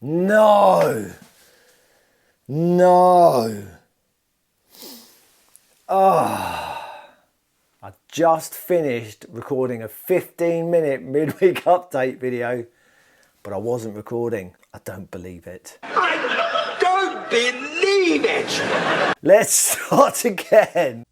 No. I just finished recording a 15-minute midweek update video, but I wasn't recording. I don't believe it. I don't believe it! Let's start again.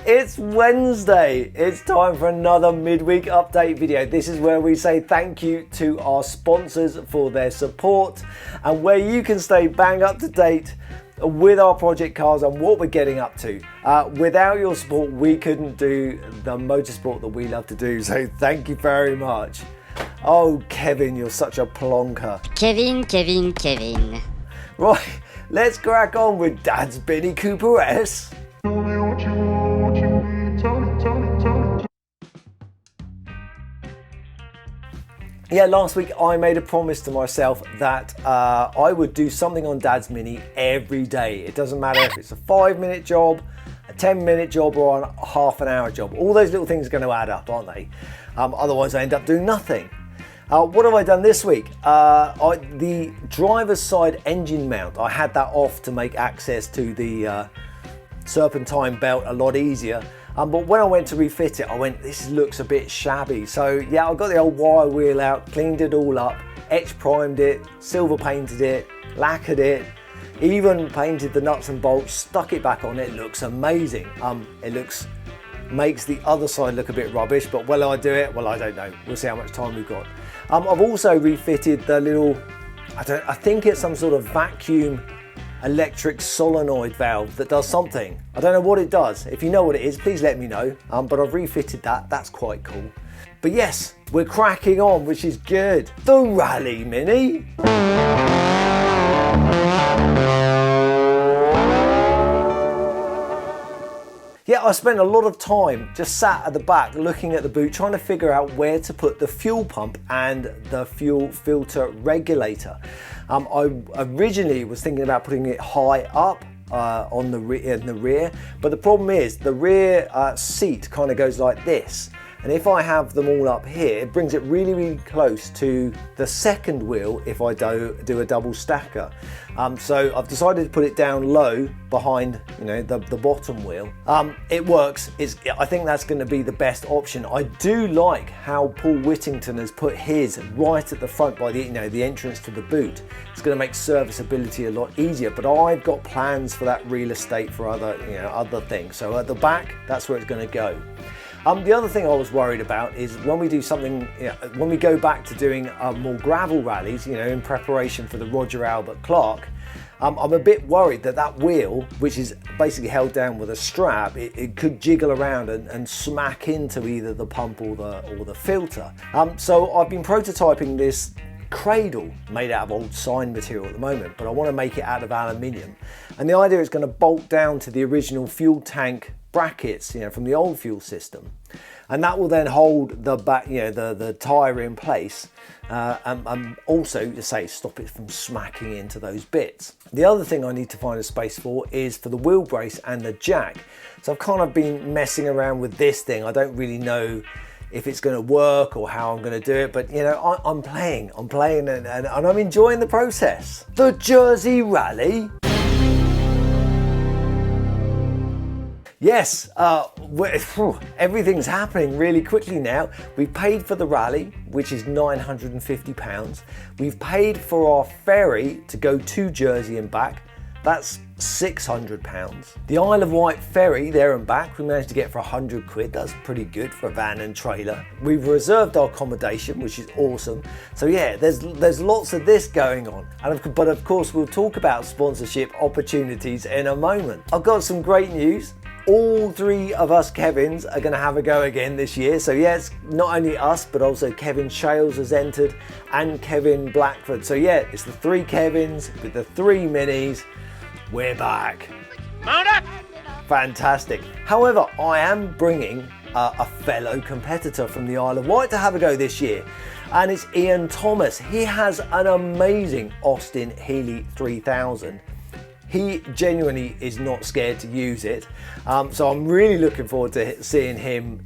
It's Wednesday. It's time for another midweek update video. This is where we say thank you to our sponsors for their support and where you can stay bang up to date with our project cars and what we're getting up to. Without your support, we couldn't do the motorsport that we love to do, so thank you very much. Oh, Kevin, you're such a plonker. Kevin. Right, let's crack on with Dad's Mini Cooper S. Yeah, last week I made a promise to myself that I would do something on Dad's Mini every day. It doesn't matter if it's a 5-minute job, a 10-minute job, or a half an hour job. All those little things are going to add up, aren't they? Otherwise I end up doing nothing. What have I done this week? The driver's side engine mount, I had that off to make access to the serpentine belt a lot easier. But when I went to refit it, I went, this looks a bit shabby. So yeah, I got the old wire wheel out, cleaned it all up, etch primed it, silver painted it, lacquered it, even painted the nuts and bolts, stuck it back on. It looks amazing. Makes the other side look a bit rubbish, but will I do it? Well, I don't know. We'll see how much time we've got. I've also refitted the little, I think it's some sort of vacuum electric solenoid valve that does something. I don't know what it does. If you know what it is, please let me know. But I've refitted that. That's quite cool. But yes, we're cracking on, which is good. The Rally Mini. Yeah, I spent a lot of time just sat at the back looking at the boot, trying to figure out where to put the fuel pump and the fuel filter regulator. I originally was thinking about putting it high up in the rear, but the problem is the rear seat kind of goes like this. And if I have them all up here, it brings it really, really close to the second wheel if I do a double stacker. So I've decided to put it down low behind, the bottom wheel. It works. I think that's going to be the best option. I do like how Paul Whittington has put his right at the front by the entrance to the boot. It's going to make serviceability a lot easier. But I've got plans for that real estate for other things. So at the back, that's where it's going to go. The other thing I was worried about is when we do something, when we go back to doing more gravel rallies, in preparation for the Roger Albert Clark, I'm a bit worried that wheel, which is basically held down with a strap, it could jiggle around and smack into either the pump or the filter. So I've been prototyping this cradle made out of old sign material at the moment, but I want to make it out of aluminium. And the idea is going to bolt down to the original fuel tank brackets, from the old fuel system, and that will then hold the back, the tyre in place, and also to stop it from smacking into those bits. The other thing I need to find a space for is for the wheel brace and the jack. So I've kind of been messing around with this thing. I don't really know if it's going to work or how I'm going to do it, but I'm playing and I'm enjoying the process. The Jersey Rally. Yes, everything's happening really quickly now. We've paid for the rally, which is £950. We've paid for our ferry to go to Jersey and back. That's £600. The Isle of Wight ferry there and back, we managed to get for £100. That's pretty good for a van and trailer. We've reserved our accommodation, which is awesome. So yeah, there's lots of this going on. But of course, we'll talk about sponsorship opportunities in a moment. I've got some great news. All three of us Kevins are going to have a go again this year. So yes, not only us, but also Kevin Shales has entered and Kevin Blackford. So yeah, it's the three Kevins with the three minis. We're back. Mount up! Fantastic. However, I am bringing a fellow competitor from the Isle of Wight to have a go this year. And it's Ian Thomas. He has an amazing Austin Healey 3000. He genuinely is not scared to use it. So I'm really looking forward to seeing him,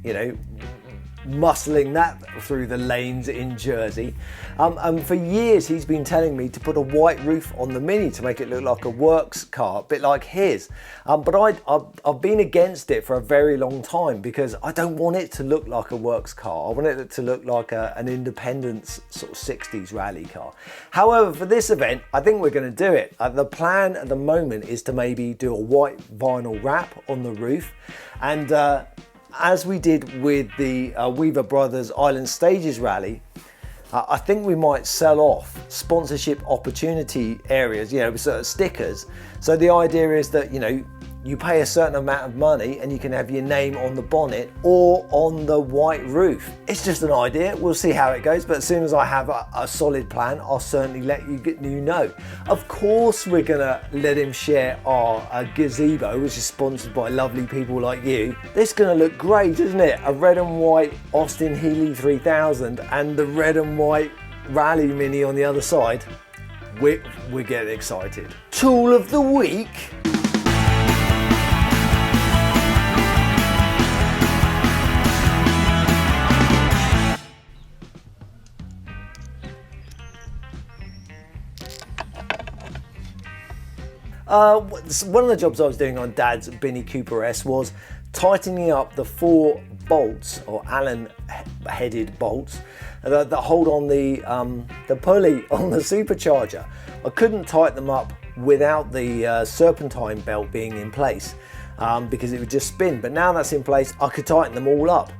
muscling that through the lanes in Jersey. And for years he's been telling me to put a white roof on the Mini to make it look like a works car, a bit like his. But I've been against it for a very long time because I don't want it to look like a works car. I want it to look like an independence sort of 60s rally car. However, for this event, I think we're going to do it. The plan at the moment is to maybe do a white vinyl wrap on the roof, and as we did with the Weaver Brothers Island Stages Rally, I think we might sell off sponsorship opportunity areas, you know, with sort of stickers. So the idea is that, you know, you pay a certain amount of money and you can have your name on the bonnet or on the white roof. It's just an idea. We'll see how it goes. But as soon as I have a solid plan, I'll certainly let you know. Of course, we're going to let him share our gazebo, which is sponsored by lovely people like you. This is going to look great, isn't it? A red and white Austin Healey 3000 and the red and white Rally Mini on the other side. We're getting excited. Tool of the week. One of the jobs I was doing on Dad's Binny Cooper S was tightening up the 4 bolts, or Allen headed bolts, that hold on the pulley on the supercharger. I couldn't tighten them up without the serpentine belt being in place because it would just spin, but now that's in place I could tighten them all up.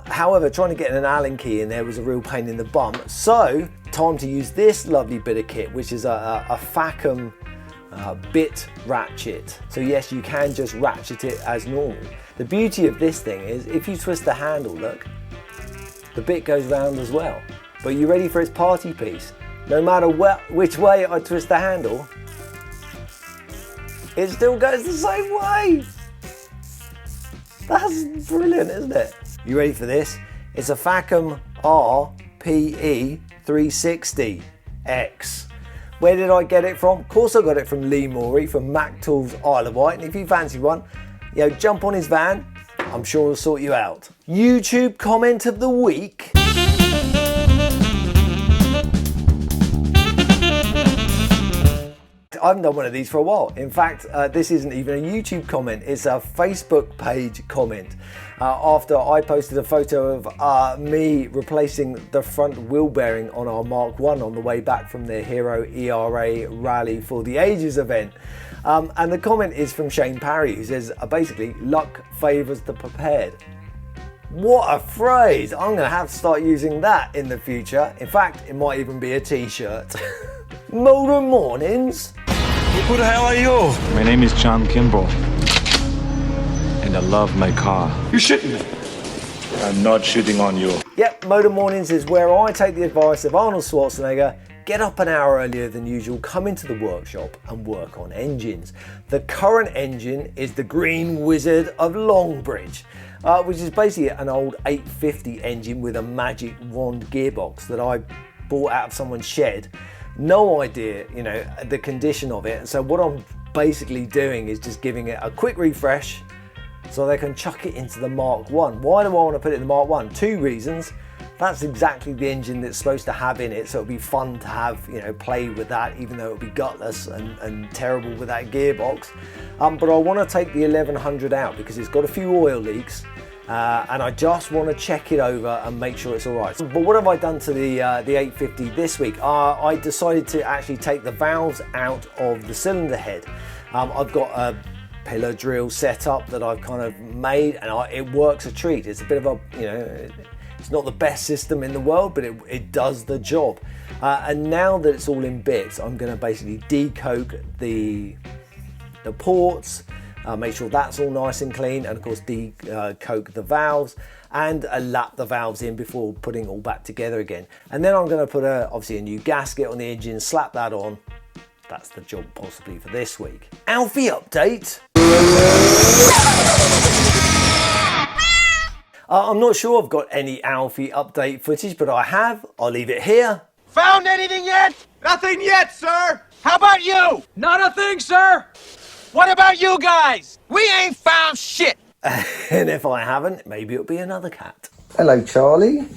However, trying to get an Allen key in there was a real pain in the bum, so time to use this lovely bit of kit, which is a Facom bit ratchet. So yes, you can just ratchet it as normal. The beauty of this thing is if you twist the handle, look, the bit goes round as well. But you ready for its party piece? No matter which way I twist the handle, it still goes the same way. That's brilliant, isn't it? You ready for this? It's a Facom RPE 360X. Where did I get it from? Of course I got it from Lee Morey from Mac Tools Isle of Wight, and if you fancy one, you know, jump on his van, I'm sure he'll sort you out. YouTube comment of the week. I haven't done one of these for a while. In fact, this isn't even a YouTube comment, it's a Facebook page comment. After I posted a photo of me replacing the front wheel bearing on our Mark 1 on the way back from the Hero ERA Rally for the Ages event. And the comment is from Shane Parry, who says, basically, luck favours the prepared. What a phrase! I'm going to have to start using that in the future. In fact, it might even be a t-shirt. Motor mornings. Who the hell are you? My name is John Kimball, and I love my car. You're shitting me. I'm not shooting on you. Yep, Motor Mornings is where I take the advice of Arnold Schwarzenegger, get up an hour earlier than usual, come into the workshop and work on engines. The current engine is the Green Wizard of Longbridge, which is basically an old 850 engine with a magic wand gearbox that I bought out of someone's shed. No idea, you know, the condition of it. So what I'm basically doing is just giving it a quick refresh so they can chuck it into the Mark 1. Why do I want to put it in the Mark 1? 2 reasons. That's exactly the engine that's supposed to have in it, so it'll be fun to have, you know, play with that, even though it'll be gutless and terrible with that gearbox. But I want to take the 1100 out because it's got a few oil leaks. And I just want to check it over and make sure it's all right. But what have I done to the 850 this week? I decided to actually take the valves out of the cylinder head. I've got a pillar drill set up that I've kind of made, and it works a treat. It's a bit of a, you know, it's not the best system in the world, but it does the job. And now that it's all in bits, I'm going to basically decoke the ports, make sure that's all nice and clean, and of course decoke the valves and lap the valves in before putting it all back together again. And then I'm going to put obviously a new gasket on the engine, slap that on. That's the job possibly for this week. Alfie update. I'm not sure I've got any Alfie update footage, but I have. I'll leave it here. Found anything yet? Nothing yet, sir. How about you? Not a thing, sir. What about you guys? We ain't found shit. And if I haven't, maybe it'll be another cat. Hello, Charlie.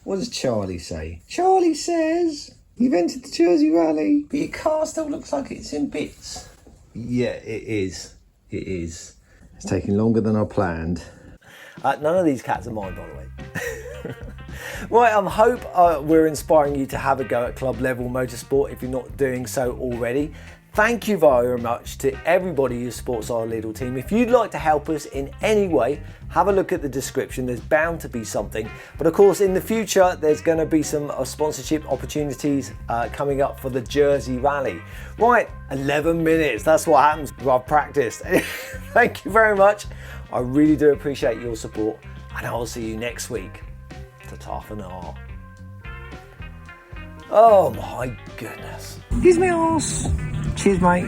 What does Charlie say? Charlie says, you've entered the Jersey Rally, but your car still looks like it's in bits. Yeah, it is. It is. It's taking longer than I planned. None of these cats are mine, by the way. Right, I hope we're inspiring you to have a go at club level motorsport if you're not doing so already. Thank you very much to everybody who supports our little team. If you'd like to help us in any way, have a look at the description. There's bound to be something. But of course, in the future, there's going to be some sponsorship opportunities coming up for the Jersey Rally. Right, 11 minutes. That's what happens. I've practiced. Thank you very much. I really do appreciate your support. And I will see you next week. Ta-ta for now. Oh my goodness. Here's my arse. Cheers, mate.